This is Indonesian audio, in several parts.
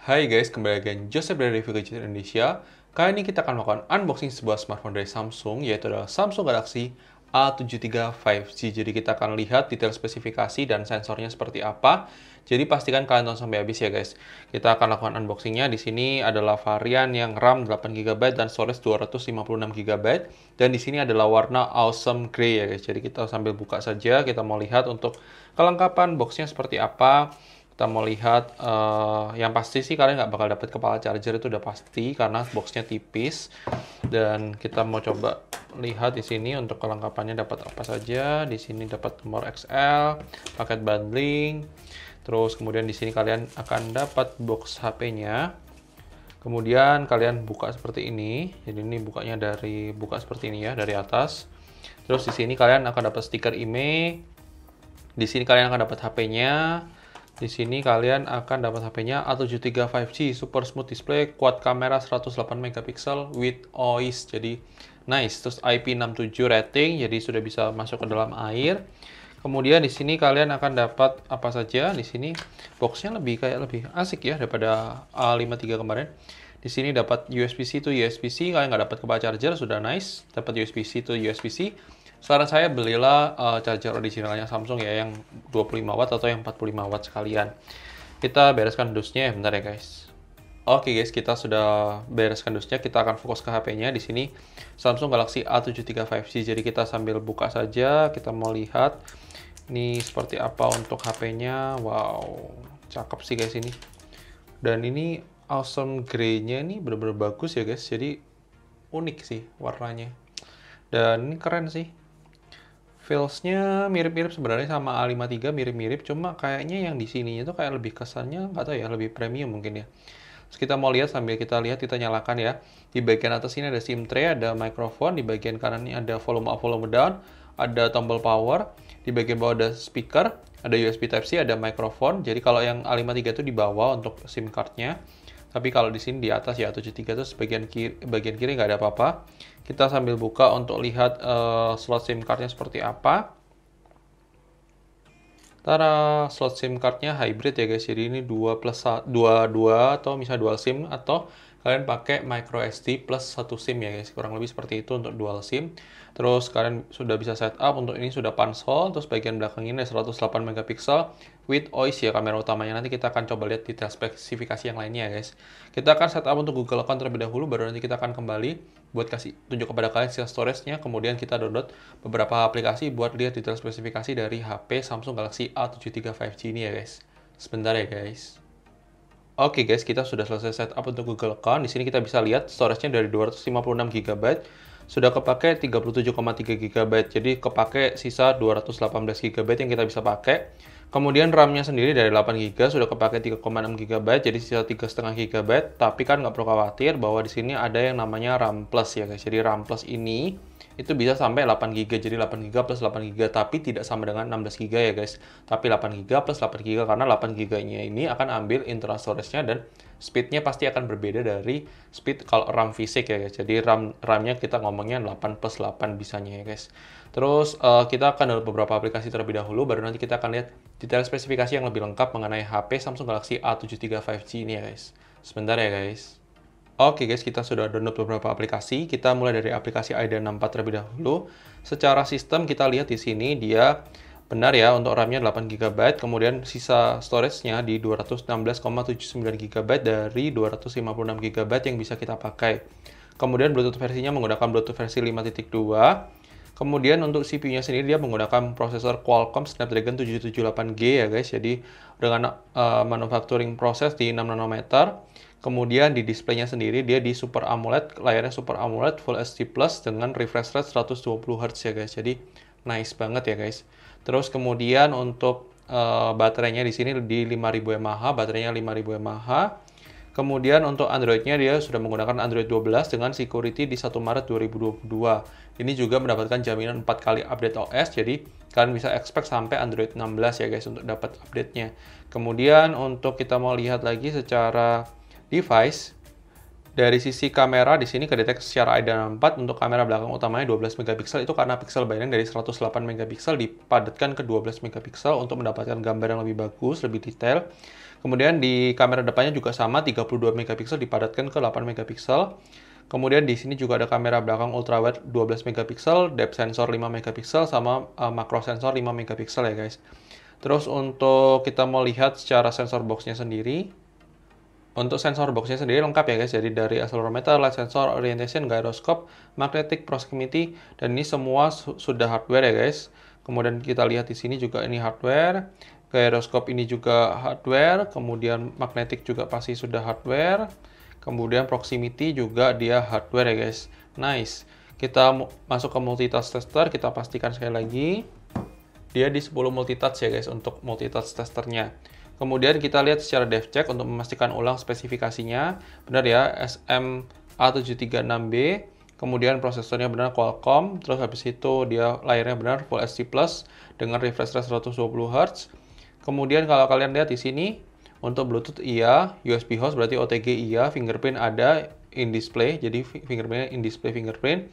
Hai guys, kembali lagi dengan Joseph dari Review Gadget Indonesia. Kali ini kita akan melakukan unboxing sebuah smartphone dari Samsung, yaitu adalah Samsung Galaxy A73 5G. Jadi kita akan lihat detail spesifikasi dan sensornya seperti apa. Jadi pastikan kalian tonton sampai habis ya guys. Kita akan lakukan unboxingnya. Di sini adalah varian yang RAM 8GB dan storage 256GB. Dan di sini adalah warna Awesome Grey ya guys. Jadi kita sambil buka saja, kita mau lihat untuk kelengkapan boxnya seperti apa. Kita mau lihat, yang pasti sih kalian nggak bakal dapat kepala charger, itu udah pasti karena boxnya tipis. Dan kita mau coba lihat di sini untuk kelengkapannya dapat apa saja. Di sini dapat nomor XL, paket bundling. Terus kemudian di sini kalian akan dapat box HP-nya. Kemudian kalian buka seperti ini. Jadi ini bukanya buka seperti ini ya, dari atas. Terus di sini kalian akan dapat stiker IMEI. Di sini kalian akan dapat HP-nya. Di sini kalian akan dapat HP-nya A73 5G, Super Smooth Display, quad kamera 108 megapiksel with OIS. Jadi nice. Terus IP67 rating, jadi sudah bisa masuk ke dalam air. Kemudian di sini kalian akan dapat apa saja. Di sini boxnya lebih asik ya daripada A53 kemarin. Di sini dapat USB-C to USB-C, kalian nggak dapat kepala charger, sudah nice. Dapat USB-C to USB-C. Saran saya belilah charger originalnya Samsung ya, yang 25 watt atau yang 45 watt sekalian. Kita bereskan dusnya ya, bentar ya guys. Oke guys, kita sudah bereskan dusnya, kita akan fokus ke HP-nya. Di sini Samsung Galaxy A73 5G. Jadi kita sambil buka saja, kita mau lihat ini seperti apa untuk HP-nya. Wow, cakep sih guys ini. Dan ini Awesome Grey-nya ini benar-benar bagus ya guys. Jadi unik sih warnanya. Dan ini keren sih. Feels-nya mirip-mirip sebenarnya sama A53, mirip-mirip, cuma kayaknya yang di sininya tuh kayak lebih kesannya, nggak tahu ya, lebih premium mungkin ya. Terus kita mau lihat, sambil kita lihat, kita nyalakan ya. Di bagian atas ini ada SIM tray, ada microphone, di bagian kanan ini ada volume up, volume down, ada tombol power, di bagian bawah ada speaker, ada USB Type-C, ada microphone. Jadi kalau yang A53 itu di bawah untuk SIM card-nya. Tapi kalau di sini di atas ya, A73 itu bagian kiri nggak ada apa-apa. Kita sambil buka untuk lihat slot SIM card-nya seperti apa. Tara, slot SIM card-nya hybrid ya guys. Jadi ini 2 atau misalnya dual SIM, atau kalian pakai micro SD plus 1 SIM ya guys. Kurang lebih seperti itu untuk dual SIM. Terus kalian sudah bisa setup, untuk ini sudah pansol. Terus bagian belakang ini ada 108 megapiksel with OIS ya kamera utamanya. Nanti kita akan coba lihat detail spesifikasi yang lainnya ya guys. Kita akan setup untuk Google Account terlebih dahulu, baru nanti kita akan kembali buat kasih tunjuk kepada kalian sisa storage-nya. Kemudian kita download beberapa aplikasi buat lihat detail spesifikasi dari HP Samsung Galaxy A73 5G ini ya guys. Sebentar ya guys. Oke guys, kita sudah selesai setup untuk Google Account. Di sini kita bisa lihat storage-nya dari 256GB sudah kepake 37,3GB. Jadi kepake sisa 218GB yang kita bisa pakai. Kemudian RAM-nya sendiri dari 8GB sudah kepake 3,6GB, jadi sisa 3,5GB. Tapi kan nggak perlu khawatir bahwa di sini ada yang namanya RAM Plus ya guys. Jadi RAM Plus ini itu bisa sampai 8GB, jadi 8GB plus 8GB, tapi tidak sama dengan 16GB ya guys. Tapi 8GB plus 8GB, karena 8GB-nya ini akan ambil internal storage-nya dan speed-nya pasti akan berbeda dari speed kalau RAM fisik ya guys. Jadi RAM-nya kita ngomongnya 8 plus 8 bisanya ya guys. Terus kita akan download beberapa aplikasi terlebih dahulu, baru nanti kita akan lihat detail spesifikasi yang lebih lengkap mengenai HP Samsung Galaxy A73 5G ini ya guys. Sebentar ya guys. Oke guys, kita sudah download beberapa aplikasi. Kita mulai dari aplikasi ID64 terlebih dahulu. Secara sistem kita lihat di sini dia benar ya, untuk RAM-nya 8GB, kemudian sisa storage-nya di 216,79GB dari 256GB yang bisa kita pakai. Kemudian Bluetooth versinya menggunakan Bluetooth versi 5.2. Kemudian untuk CPU-nya sendiri dia menggunakan prosesor Qualcomm Snapdragon 778G ya guys. Jadi dengan manufacturing proses di 6 nanometer. Kemudian di displaynya sendiri dia di Super AMOLED, layarnya Super AMOLED Full HD Plus dengan refresh rate 120Hz ya guys. Jadi nice banget ya guys. Terus kemudian untuk baterainya di sini di 5000 mAh, baterainya 5000 mAh. Kemudian untuk Android-nya dia sudah menggunakan Android 12 dengan security di 1 Maret 2022. Ini juga mendapatkan jaminan 4 kali update OS, jadi kalian bisa expect sampai Android 16 ya guys untuk dapat update-nya. Kemudian untuk kita mau lihat lagi secara device, dari sisi kamera di sini kedeteksi secara ID64. Untuk kamera belakang utamanya 12 megapiksel, itu karena pixel binding dari 108 megapiksel dipadatkan ke 12 megapiksel untuk mendapatkan gambar yang lebih bagus, lebih detail. Kemudian di kamera depannya juga sama, 32 megapiksel dipadatkan ke 8 megapiksel. Kemudian di sini juga ada kamera belakang ultrawide 12 megapiksel, depth sensor 5 megapiksel, sama makro sensor 5 megapiksel ya guys. Terus untuk kita mau lihat secara sensor boxnya sendiri, untuk sensor boxnya sendiri lengkap ya guys, jadi dari accelerometer, light sensor, orientation, gyroscope, magnetic proximity, dan ini semua sudah hardware ya guys. Kemudian kita lihat di sini juga ini hardware, gyroscope ini juga hardware, kemudian magnetic juga pasti sudah hardware, kemudian proximity juga dia hardware ya guys. Nice. Kita masuk ke multitask tester, kita pastikan sekali lagi dia di 10 multitouch ya guys untuk multitouch testernya. Kemudian kita lihat secara dev check untuk memastikan ulang spesifikasinya. Benar ya, SMA736B. Kemudian prosesornya benar Qualcomm. Terus habis itu dia layarnya benar Full HD Plus dengan refresh rate 120 Hz. Kemudian kalau kalian lihat di sini, untuk Bluetooth iya, USB host berarti OTG iya, fingerprint ada in display, jadi fingerprintnya in display fingerprint.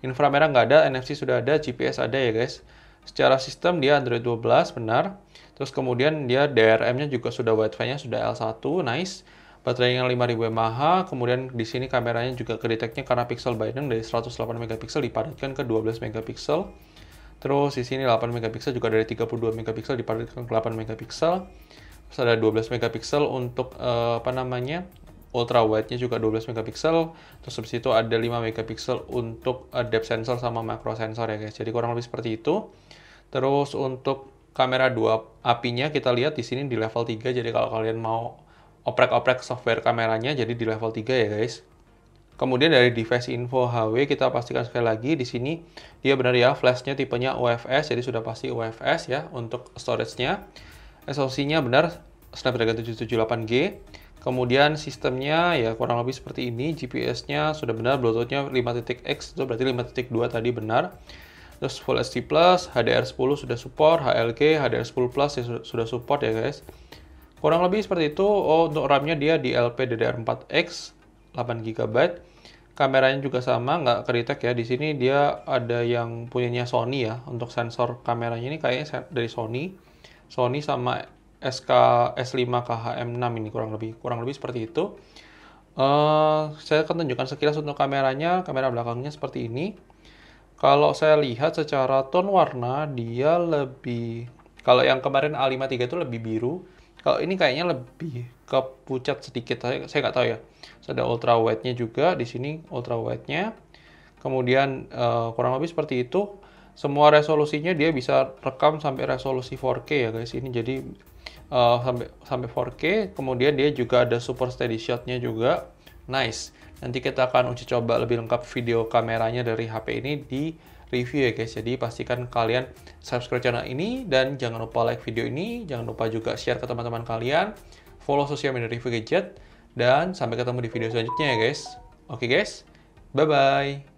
Inframerah nggak ada, NFC sudah ada, GPS ada ya guys. Secara sistem dia Android 12, benar. Terus kemudian dia DRM-nya juga sudah Wi-Fi-nya sudah L1, nice. Baterainya 5000 mAh, kemudian di sini kameranya juga kedeteknya karena pixel binding dari 108 megapiksel dipadatkan ke 12 megapiksel. Terus di sini 8 megapiksel juga dari 32 megapiksel dipadatkan ke 8 megapiksel. Terus ada 12 megapiksel untuk ultra wide-nya juga 12 megapiksel. Terus habis itu ada 5 megapiksel untuk depth sensor sama macro sensor ya guys. Jadi kurang lebih seperti itu. Terus untuk kamera 2 API-nya kita lihat di sini di level 3. Jadi kalau kalian mau oprek-oprek software kameranya jadi di level 3 ya guys. Kemudian dari device info HW kita pastikan sekali lagi di sini dia benar ya flashnya tipenya UFS, jadi sudah pasti UFS ya untuk storage-nya. SoC-nya benar Snapdragon 778G. Kemudian sistemnya ya kurang lebih seperti ini. GPS-nya sudah benar, Bluetooth-nya 5.x itu berarti 5.2 tadi benar. Terus Full HD Plus, HDR10 sudah support, HLG, HDR10 Plus ya sudah support ya guys. Kurang lebih seperti itu. Oh, untuk RAM-nya dia di LPDDR4X 8GB. Kameranya juga sama, nggak kedetek ya. Di sini dia ada yang punyanya Sony ya. Untuk sensor kameranya ini kayaknya dari Sony. Sony sama SK S5 KHM6 ini kurang lebih seperti itu. Saya akan tunjukkan sekilas untuk kameranya. Kamera belakangnya seperti ini. Kalau saya lihat secara tone warna dia lebih, kalau yang kemarin A53 itu lebih biru. Kalau ini kayaknya lebih ke pucat sedikit. Saya nggak tahu ya. Ada ultra wide-nya juga di sini ultra wide-nya. Kemudian kurang lebih seperti itu. Semua resolusinya dia bisa rekam sampai resolusi 4K ya guys. Ini jadi sampai 4K. Kemudian dia juga ada super steady shot-nya juga. Nice. Nanti kita akan uji coba lebih lengkap video kameranya dari HP ini di review ya guys. Jadi pastikan kalian subscribe channel ini dan jangan lupa like video ini. Jangan lupa juga share ke teman-teman kalian. Follow sosial media review gadget. Dan sampai ketemu di video selanjutnya ya guys. Oke guys, bye-bye.